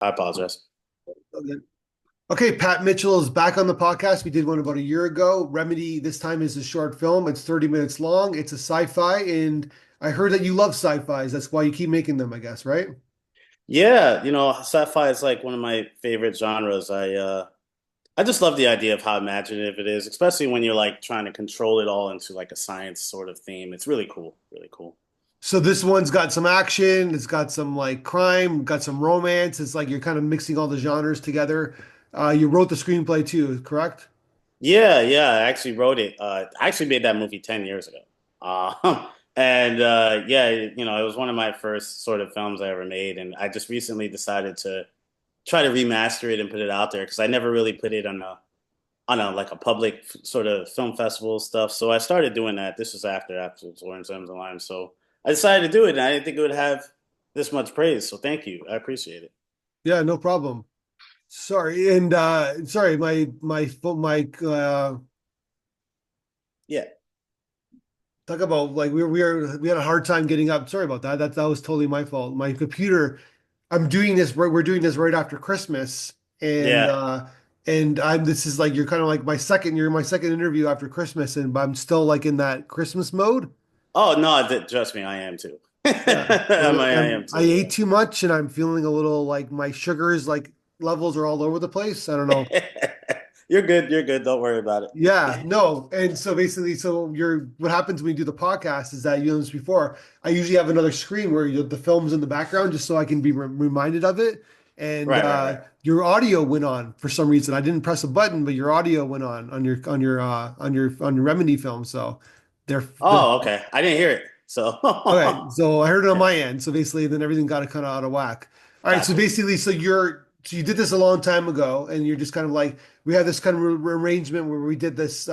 I apologize. Okay. Okay, Pat Mitchell is back on the podcast. We did one about a year ago. Remedy this time is a short film. It's 30 minutes long. It's a sci-fi, and I heard that you love sci-fis. That's why you keep making them, I guess, right? Yeah, sci-fi is like one of my favorite genres. I just love the idea of how imaginative it is, especially when you're like trying to control it all into like a science sort of theme. It's really cool, really cool. So this one's got some action, it's got some like crime, got some romance. It's like you're kind of mixing all the genres together. You wrote the screenplay too, correct? Yeah, yeah, I actually wrote it. I actually made that movie 10 years ago. And yeah, it was one of my first sort of films I ever made, and I just recently decided to try to remaster it and put it out there because I never really put it on a like a public sort of film festival stuff. So I started doing that. This was after Lawrence M's and Lime. So I decided to do it, and I didn't think it would have this much praise. So thank you. I appreciate it. Yeah, no problem. Sorry, and sorry, my phone, my Yeah. talk about like we had a hard time getting up. Sorry about that. That was totally my fault. My computer. I'm doing this. We're doing this right after Christmas, and Yeah. uh, and I'm. This is like you're kind of like my second. You're my second interview after Christmas, and I'm still like in that Christmas mode. Oh no, trust me, I am too. Yeah. So I am I too. ate too much, and I'm feeling a little like my sugars like levels are all over the place. I don't know. Yeah. You're good. You're good. Don't worry about Yeah, it. no. And so basically, so you're what happens when you do the podcast is that you know this before. I usually have another screen where the film's in the background just so I can be reminded of it. And Right, right, right. your audio went on for some reason. I didn't press a button, but your audio went on your Remedy film. So they're Oh, okay. I didn't hear it. So okay. So I heard it on yeah, my end. So basically, then everything got kind of out of whack. All right. So gotcha. basically, so you did this a long time ago, and you're just kind of like we had this kind of arrangement where we did this.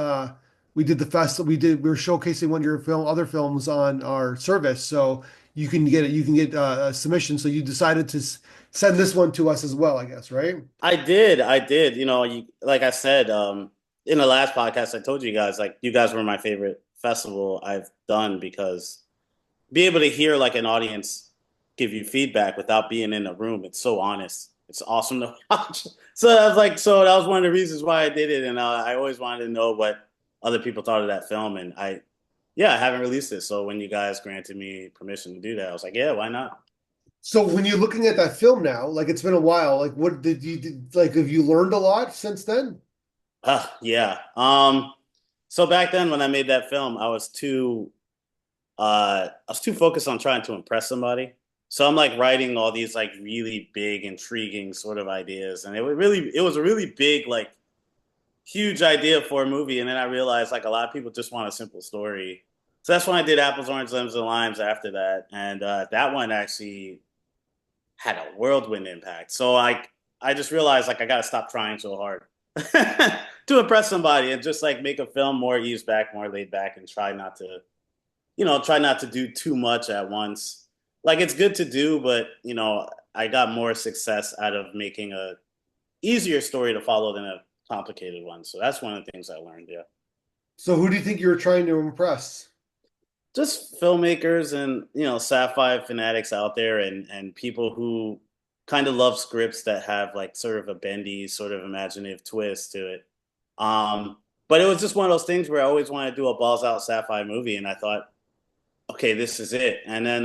We did the festival. We were showcasing one of your other films on our service, so you can get it. You can get a submission. So you decided to send this one to us as well, I guess, right? I did. I did. Like I said, in the last podcast, I told you guys, like, you guys were my favorite festival I've done because be able to hear like an audience give you feedback without being in a room, it's so honest. It's awesome to watch. So that was one of the reasons why I did it. And I always wanted to know what other people thought of that film. And yeah, I haven't released it. So when you guys granted me permission to do that, I was like, yeah, why not? So when you're looking at that film now, like it's been a while, like what like have you learned a lot since then? Yeah. So back then when I made that film, I was too focused on trying to impress somebody. So I'm like writing all these like really big, intriguing sort of ideas, and it was a really big, like huge idea for a movie. And then I realized like a lot of people just want a simple story. So that's when I did Apples, Oranges, Lemons, and Limes after that, and that one actually had a whirlwind impact. So I just realized like I got to stop trying so hard to impress somebody and just like make a film more ease back, more laid back, and try not to do too much at once. Like it's good to do, but I got more success out of making a easier story to follow than a complicated one. So that's one of the things I learned. Yeah, So who do you think you were trying to impress? just filmmakers and sci-fi fanatics out there, and people who kind of love scripts that have like sort of a bendy, sort of imaginative twist to it. Um, but it was just one of those things where I always wanted to do a balls out sci-fi movie, and I thought, okay, this is it. And then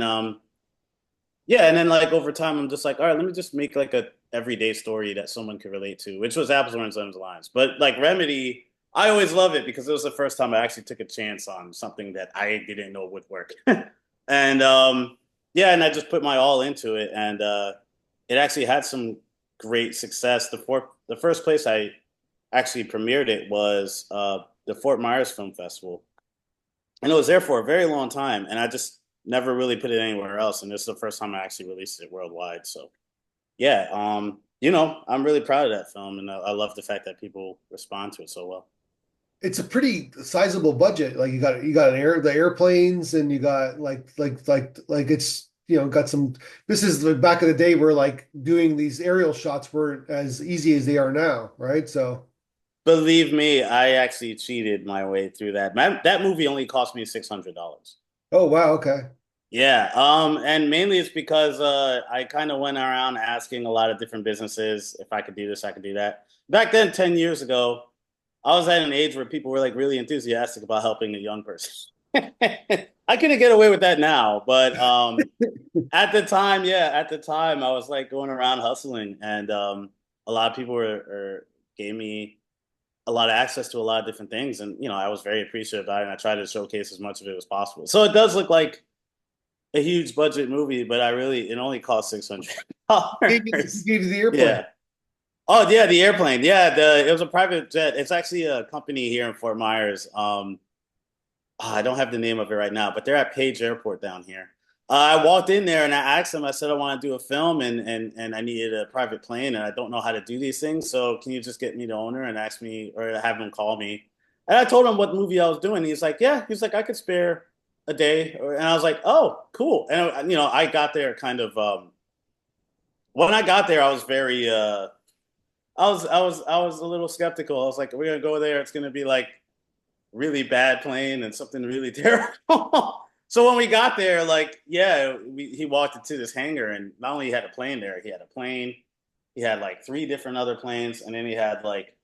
yeah, and then like over time, I'm just like, all right, let me just make like a everyday story that someone could relate to, which was Apples, Oranges, Lemons, Lines. But like Remedy, I always love it because it was the first time I actually took a chance on something that I didn't know would work. And yeah, and I just put my all into it, and it actually had some great success. The first place I actually premiered it was the Fort Myers Film Festival, and it was there for a very long time, and I just never really put it anywhere else. And this is the first time I actually released it worldwide. So yeah, I'm really proud of that film, and I love the fact that people respond to it so well. It's a pretty sizable budget. Like you got the airplanes and you got like it's got some this is the back of the day where like doing these aerial shots weren't as easy as they are now, right? So Believe me, I actually cheated my way through that. That movie only cost me $600. oh wow, okay. Yeah, and mainly it's because I kind of went around asking a lot of different businesses if I could do this, I could do that. Back then, 10 years ago, I was at an age where people were like really enthusiastic about helping a young person. I couldn't get away with that now, but at the time, yeah, at the time I was like going around hustling, and a lot of people gave me a lot of access to a lot of different things, and I was very appreciative about it, and I tried to showcase as much of it as possible. So it does look like a huge budget movie, but it only cost He $600. gave you the airplane. Yeah. Oh yeah, the airplane. Yeah, it was a private jet. It's actually a company here in Fort Myers. I don't have the name of it right now, but they're at Page Airport down here. I walked in there and I asked them. I said I want to do a film and I needed a private plane and I don't know how to do these things. So can you just get me the owner and ask me or have him call me? And I told him what movie I was doing. He's like, yeah. He's like, I could spare a day. And I was like, oh, cool. And I got there kind of when I got there, I was very I was a little skeptical. I was like, we're gonna go there. It's gonna be like really bad plane and something really terrible. So when we got there, like, yeah, he walked into this hangar, and not only he had a plane there, he had a plane, he had like three different other planes, and then he had like,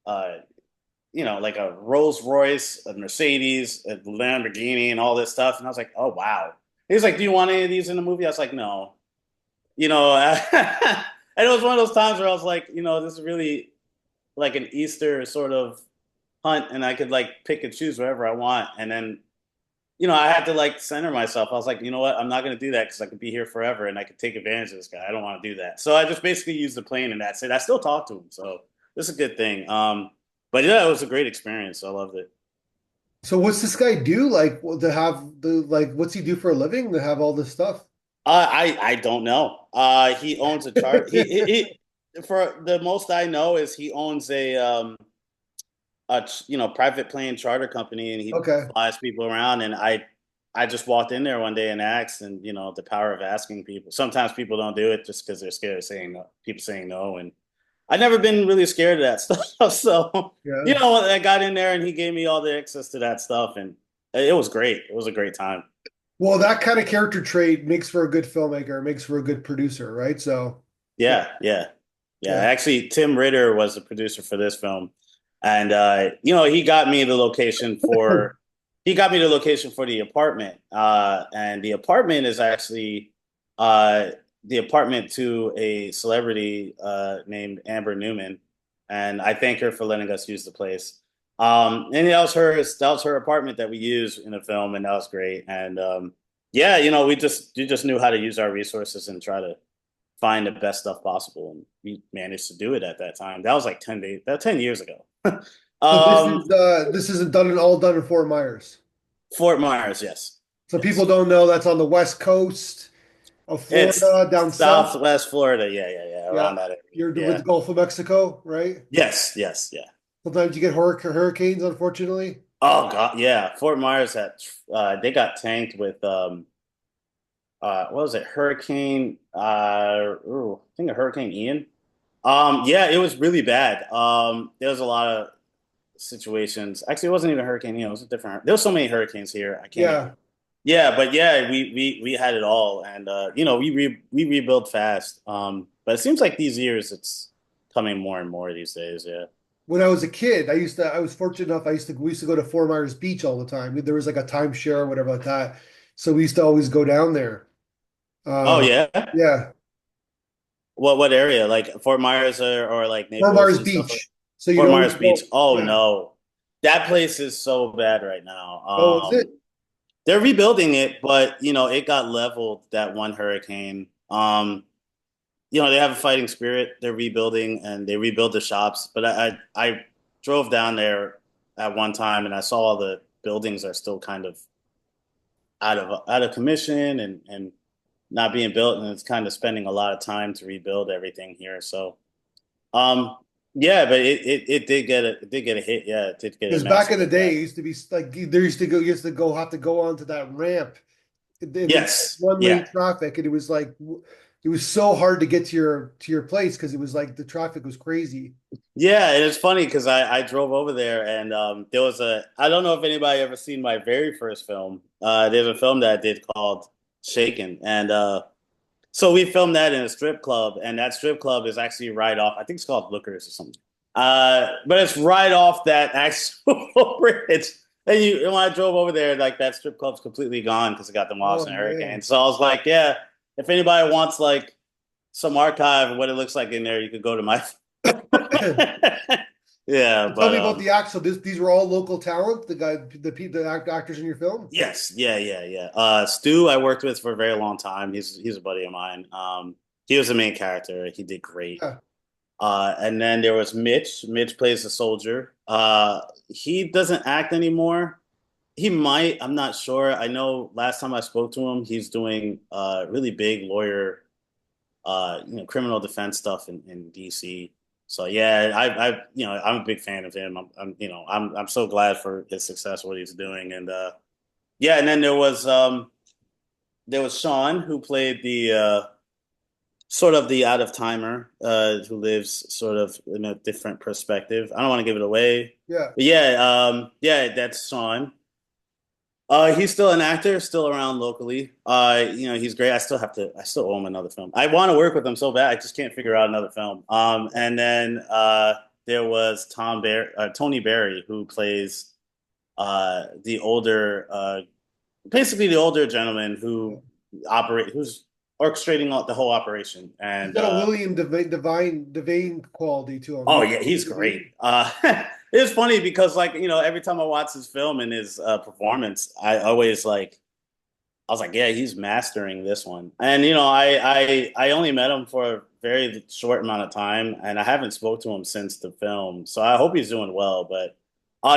uh, like a Rolls Royce, a Mercedes, a Lamborghini, and all this stuff. And I was like, oh wow. He was like, do you want any of these in the movie? I was like, no. And it was one of those times where I was like, this is really like an Easter sort of hunt and I could like pick and choose whatever I want. And then, I had to like center myself. I was like, you know what? I'm not going to do that because I could be here forever and I could take advantage of this guy. I don't want to do that. So I just basically used the plane and that's it. I still talk to him. So this is a good thing. But yeah, it was a great experience. I loved it. So what's this guy do? Like to have the like what's he do for a living to have all this stuff? I don't know. He owns a chart. For the most I know is he owns a private plane charter company and he Okay. flies people around and I just walked in there one day and asked and the power of asking people. Sometimes people don't do it just because they're scared of saying no, people saying no, and I've never been really scared of that stuff. So Yeah. I got in there and he gave me all the access to that stuff and it was great. It was a great time. Well, that kind of character trait makes for a good filmmaker, makes for a good producer, right? So, yeah, Yeah, yeah, yeah. yeah. Actually, Tim Ritter was the producer for this film, and he got me the location for the apartment, and the apartment is actually uh, the apartment to a celebrity named Amber Newman, and I thank her for letting us use the place. And that was her apartment that we used in the film, and that was great. And yeah, we just knew how to use our resources and try to find the best stuff possible, and we managed to do it at that time. That was like 10 days, that 10 years ago. So um, this isn't done all done in Fort Myers. Fort Myers, yes, So people yes, don't know that's on the west coast of it's Florida, down south. Southwest Florida. Yeah, yeah, yeah, Yeah, around that area. you're with Yeah, the Gulf of Mexico, right? yes, yes, yeah. Sometimes you get hurricanes, unfortunately. Oh God, yeah. Fort Myers had they got tanked with what was it? Hurricane I think a Hurricane Ian. Yeah, it was really bad. There was a lot of situations. Actually, it wasn't even Hurricane Ian. It was a different. There was so many hurricanes here. I can't even. Yeah. Yeah, but yeah, we had it all, and we rebuild fast. But it seems like these years it's coming more and more these days. Yeah. When I was a kid, I was fortunate enough. We used to go to Fort Myers Beach all the time. There was like a timeshare or whatever like that. So we used to always go down there. Oh Uh, yeah. yeah, What area? Like Fort Myers or like Fort Naples Myers and stuff like Beach. So you'd Fort always Myers Beach. go. Oh Yeah. no, that place is so bad right now. Oh, is it? They're rebuilding it, but it got leveled that one hurricane. They have a fighting spirit. They're rebuilding and they rebuild the shops. But I drove down there at one time and I saw all the buildings are still kind of out of commission and not being built, and it's kind of spending a lot of time to rebuild everything here. So um yeah, but it did get a hit. Yeah, it did get a Because back in massive the hit day, bad. it used to be like there used to go, you used to have to go onto that ramp, and it was Yes. one lane Yeah. traffic, and it was like it was so hard to get to your place because it was like the traffic was crazy. Yeah, and it's funny because I drove over there and there was a I don't know if anybody ever seen my very first film. There's a film that I did called Shaken, and so we filmed that in a strip club, and that strip club is actually right off. I think it's called Lookers or something. But it's right off that actual bridge. And when I drove over there, like that strip club's completely gone because it got demolished Oh in a hurricane. man. So I was like, yeah, if anybody wants like some archive of what it looks like in there, you could go to my. Yeah, Tell but me about the act. So these were all local talent, the actors in your film? yes, yeah. Stu, I worked with for a very long time. He's a buddy of mine. He was the main character. He did great. Yeah. And then there was Mitch. Mitch plays the soldier. He doesn't act anymore. He might. I'm not sure. I know last time I spoke to him, he's doing really big lawyer, criminal defense stuff in DC. So yeah, I'm a big fan of him. I'm so glad for his success, what he's doing, and yeah. And then there was Sean who played the sort of the out of timer who lives sort of in a different perspective. I don't want to give it away, Yeah. but yeah, that's Sean. He's still an actor, still around locally. He's great. I still owe him another film. I want to work with him so bad. I just can't figure out another film. And then there was Tony Barry, who plays the older, basically the older gentleman who's orchestrating the whole operation. He's And got a William Devane quality to him. oh You yeah, William he's Devane? great. It's funny because like every time I watch his film and his performance, I was like, yeah, he's mastering this one. And I only met him for a very short amount of time, and I haven't spoke to him since the film. So I hope he's doing well. But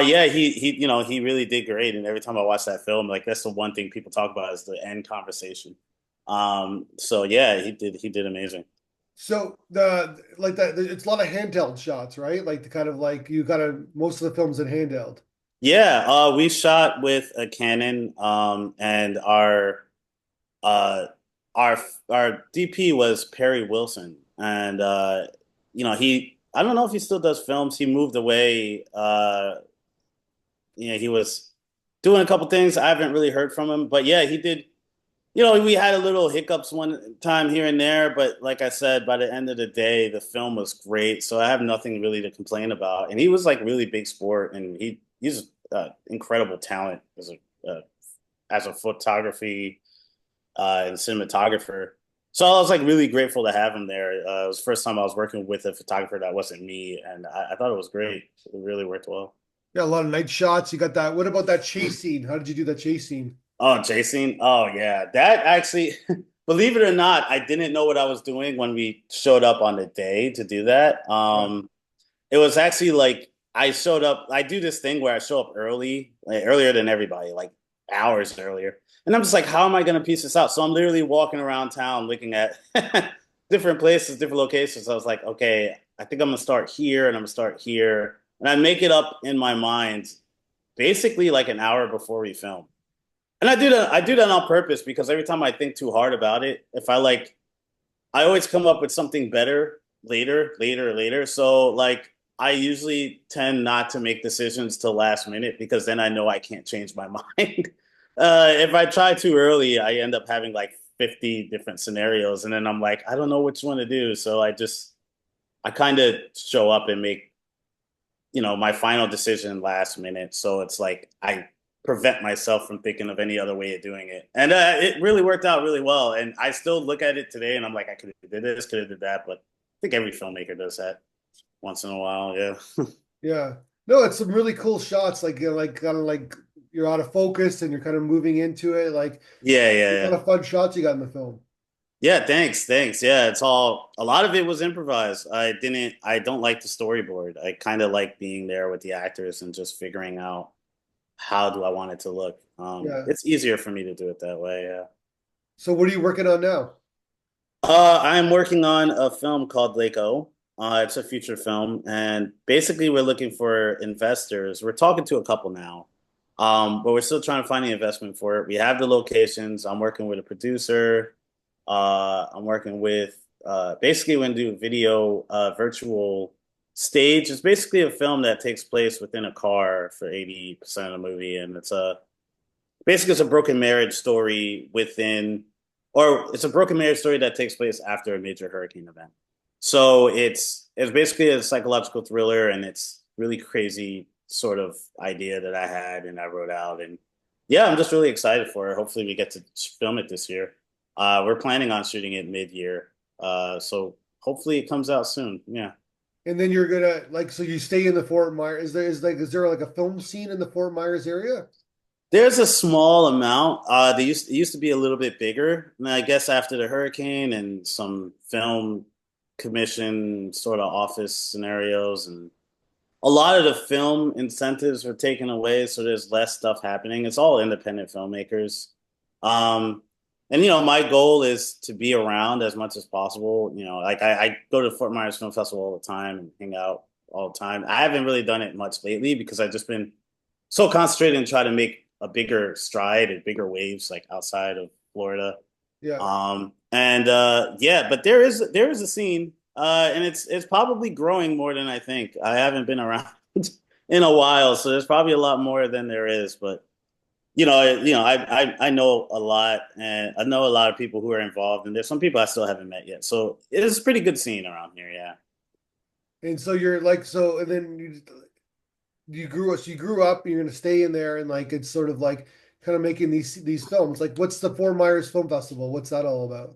yeah, he really did great. And every time I watch that film, like that's the one thing people talk about is the end conversation. So yeah, he did amazing. So the like that, it's a lot of handheld shots, right? Like the kind of like you got to most of the films in handheld. Yeah, we shot with a Canon, and uh, our our DP was Perry Wilson, and he I don't know if he still does films. He moved away. He was doing a couple things. I haven't really heard from him, but yeah, he did. We had a little hiccups one time here and there, but like I said, by the end of the day, the film was great. So I have nothing really to complain about. And he was like really big sport, and he's incredible talent as a photography and cinematographer. So I was like really grateful to have him there. It was the first time I was working with a photographer that wasn't me, and I thought it was great. It really worked well. Yeah, a lot of night shots. You got that. What about that chase scene? How did you do that chase scene? Oh, chasing. Oh, yeah. That actually, believe it or not, I didn't know what I was doing when we showed up on the day to do that. Yeah. It was actually like I showed up. I do this thing where I show up early, like earlier than everybody, like hours earlier. And I'm just like, how am I going to piece this out? So I'm literally walking around town looking at different places, different locations. I was like, okay, I think I'm going to start here and I'm going to start here. And I make it up in my mind basically like an hour before we film. And I do that on purpose because every time I think too hard about it, if I always come up with something better later. So like I usually tend not to make decisions till last minute because then I know I can't change my mind. If I try too early, I end up having like 50 different scenarios, and then I'm like, I don't know which one to do. So I kind of show up and make my final decision last minute. So it's like I prevent myself from thinking of any other way of doing it. And it really worked out really well. And I still look at it today and I'm like, I could have did this, could have did that. But I think every filmmaker does that once in a while. Yeah. Yeah. No, it's some really cool shots. Like you're like kind of like you're out of focus and you're kind of moving into it. Like Yeah, yeah, a lot yeah. of fun shots you got in the film. Yeah, thanks. Yeah, a lot of it was improvised. I don't like the storyboard. I kind of like being there with the actors and just figuring out how do I want it to look. Yeah. It's easier for me to do it that way. Yeah. So what are you working on now? I'm working on a film called Lake O. It's a feature film, and basically we're looking for investors. We're talking to a couple now, but we're still trying to find the investment for it. We have the locations. I'm working with a producer. I'm working with basically when do video virtual stage. It's basically a film that takes place within a car for 80% of the movie, and it's a broken marriage story within, or it's a broken marriage story that takes place after a major hurricane event. So it's basically a psychological thriller, and it's really crazy sort of idea that I had and I wrote out, and yeah, I'm just really excited for it. Hopefully, we get to film it this year. We're planning on shooting it mid-year, so hopefully it comes out soon. Yeah. And then you're gonna like, so you stay in the Fort Myers. Is there like a film scene in the Fort Myers area? There's a small amount. It used to be a little bit bigger. And I guess after the hurricane and some film commission sort of office scenarios, and a lot of the film incentives were taken away, so there's less stuff happening. It's all independent filmmakers. Um, and my goal is to be around as much as possible. Like I go to Fort Myers Film Festival all the time and hang out all the time. I haven't really done it much lately because I've just been so concentrated and try to make a bigger stride and bigger waves like outside of Florida. Yeah. And yeah, but there is a scene, and it's probably growing more than I think. I haven't been around in a while, so there's probably a lot more than there is. But I know a lot, and I know a lot of people who are involved, and there's some people I still haven't met yet. So it is a pretty good scene around here. Yeah. And so you're like, so, and then you grew up, you're gonna stay in there, and like it's sort of like kind of making these films. Like, what's the Fort Myers Film Festival? What's that all about?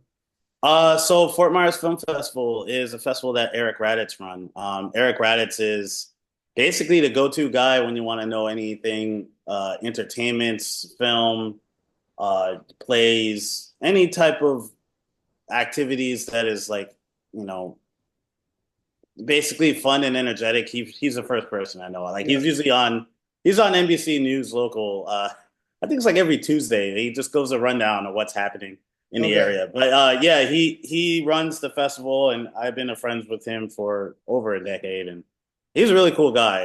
So Fort Myers Film Festival is a festival that Eric Raditz run. Eric Raditz is basically the go-to guy when you want to know anything, entertainments, film, plays, any type of activities that is like, you know, basically fun and energetic. He's the first person I know. Like Yeah. he's on NBC News local. I think it's like every Tuesday. He just goes a rundown of what's happening in the Okay. area. But yeah, he runs the festival, and I've been a friends with him for over a decade, and he's a really cool guy.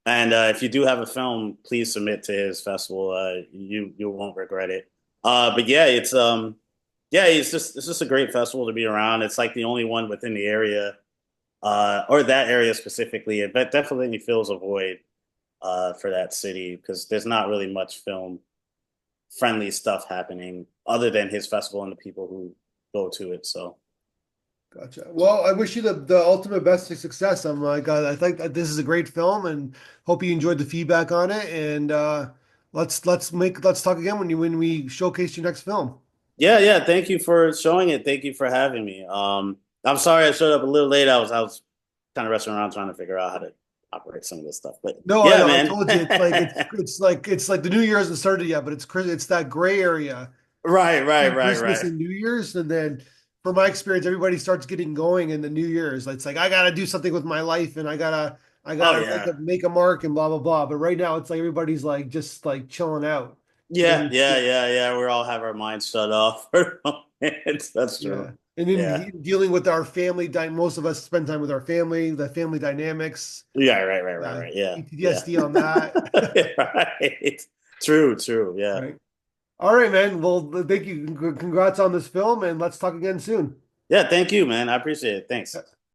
And if you do have a film, please submit to his festival. You won't regret it. But yeah, yeah, it's just a great festival to be around. It's like the only one within the area, or that area specifically. It definitely fills a void for that city because there's not really much film friendly stuff happening other than his festival and the people who go to it. So Gotcha. Well, I wish you the ultimate best of success. I'm like, I think that this is a great film, and hope you enjoyed the feedback on it. And let's talk again when we showcase your next film. yeah, yeah. Thank you for showing it. Thank you for having me. I'm sorry I showed up a little late. I was kind of rushing around trying to figure out how to operate some of this stuff. But No, I yeah, know. I man. told you it's like the New Year hasn't started yet, but it's that gray area Right, right, between right, Christmas right. and New Year's, and then from my experience, everybody starts getting going in the New Year's. It's like I gotta do something with my life, and I Oh gotta make yeah. make a mark and blah blah blah. But right now, it's like everybody's like just like chilling out, Yeah, and yeah, yeah, yeah. We all have our minds shut off for a moment. That's true. yeah, and then Yeah. dealing with our family. Most of us spend time with our family, the family dynamics, Yeah, right, right, right, uh, right. Yeah, yeah. PTSD on that. Right. True, true. Yeah. Right. All right, man. Well, thank you. Congrats on this film, and let's talk again soon. Yeah, thank you, man. I appreciate it. Thanks.